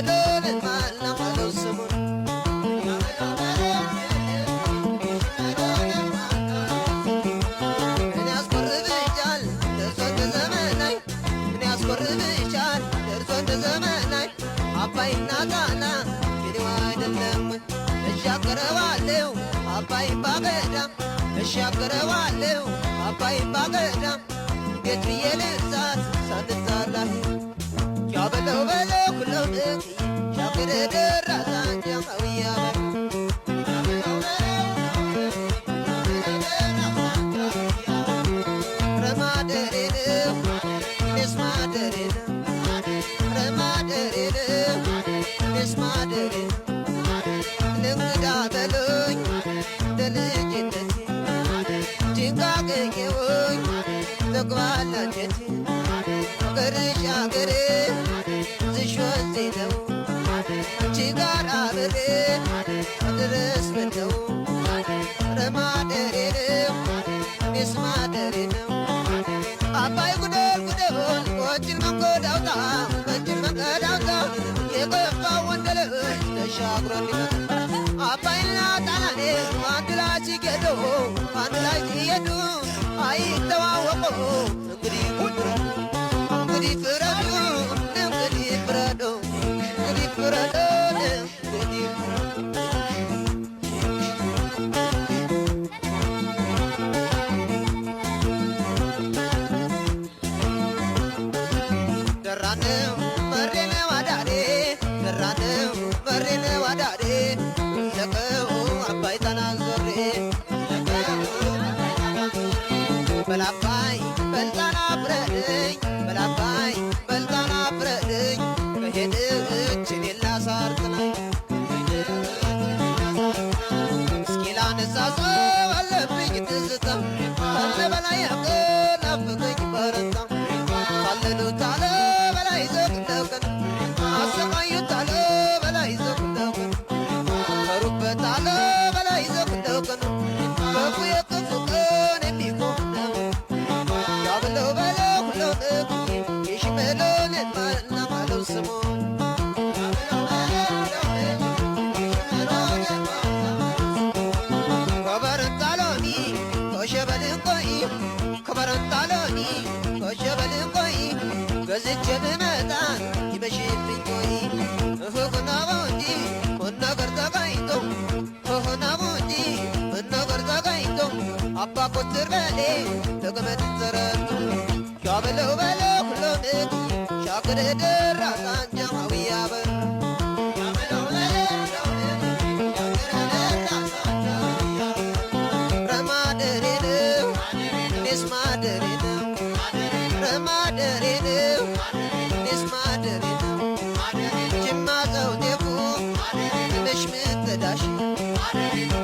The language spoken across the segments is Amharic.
መሎልን ማላማለው ስሙን እኔ ያስቆርብሻል ደርሶ እንደ ዘመናይ እኔ ያስቆርብሻል ደርሶ እንደ ዘመናይ አባይና ጣና የኔው አይደለም እሻገረዋለሁ አባይን ባገዳም እሻገረዋለሁ አባይን ባገዳም እንዴት ብዬ ልርሳት ሳትጣላህ ያበለው በለው ሁለው ልክ ሻገረ ደራሳ እንጃማውያ ረማደሬነው እኔስ ማደሬነው ረማደሬነው እኔስ ማደሬነው ለእንግዳ በሎኝ እንደ ልጅነቴ ጭንቃገኘውኝ ዘግባላ አንጀቴ ፍቅርሽ አገሬ ዝሽ ወንዜ ነው አንቺ ጋር አብሬ ድረስ ምነው ረማደሬ ነው እኔስ ማደሬ ነው አባይ ጉደል ጉደል ቆንጅል መንገድ አውጣ ቆንጅል መንገድ አውጣ የገባ ወንደልሽ ተሻግሮ እንዲመጣ አባይና ጣናኔ አንድ ላይ ሲሄዱ አንድ ላይ ሲሄዱ አይተዋወቁ እንግዲህ እንግዲህ ፍረዱ እንግዲህ ፍረዱ እንግዲህ ፍረዱ እንግዲህ ደራነው መሬነው አዳሬ ደራነው መሬነው አዳሬ ለቀው አባይ ተናዞሬ በላባይ በልጣና ፍረድኝ በላባይ በልጣና ፍረድኝ ከሄድች እኔን ላሳርጥናኝ እስኪ ላነሳሳው አለብኝ ትዝታ ካለ በላይ ያፍቅር ናፍቀኝ በረታ ካለሉት አለ በላይ ዘግለውቀን አሰቃዩት አለ በላይ ዘግለውቀን ከሩበት አለ በላይ ዘግለውቀን በቁ የክፉ ቀን የሚቆም ነው ያብለው በለው ሁለው ልክ የሽመሎልን ማላማለው ስሙን ከበረንጣሎኒ ከሸበልን ቆይ ከበረንጣሎኒ ከሸበልን ቆይ ገዝቼ ብመጣ ይመሽብኝ ቆይ እህኩናቦ እንጂ ነገር ተጋይቶ እህናቦ እንጂ ነገር ተጋይቶ አባ ኮትር በሌ ተገመድ ዘረቱ ሻበለው በለው ሁለው ልክ ሻገረ ደራሳ እንጃማውያ በር ረማደሬ ነው እኔስ ማደሬ ነው ረማደሬ ነው እኔስ ማደሬ ነው ጅማ ዘውዴፉ ነሽ ምትዳሽ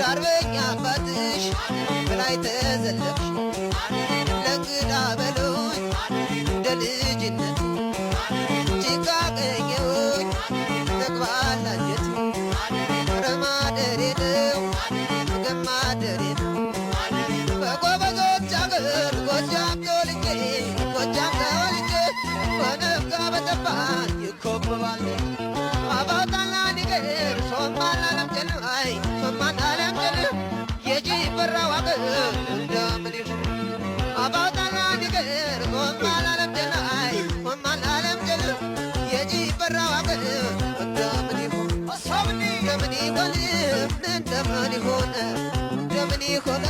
ዳርበኛ አባትሽ በላይ ተዘለፍሽ ለእንግዳ በሎኝ እንደ ልጅነት ጭቃ ቀኘውኝ ተግባላ አንጀቴ ረማደሬ ነው ገማደሬ ነው በጎበዞች አገር ጎጃም ተወልጄ ጎጃም ተወልጄ በነጋ በጠባ ይኮበባል አባታና ንገር ሶማን አለምጀል አይ ሶማን አለምጀል የጂበራው አገር እንደምን ይሁን አባታና ንገር ሶማን አለምጀል አይ ሶማን አለምጀል የጂበራው አገር እንደምን ይሁን እንደምን ይሆን እንደምን ይሆን እንደምን ይሆን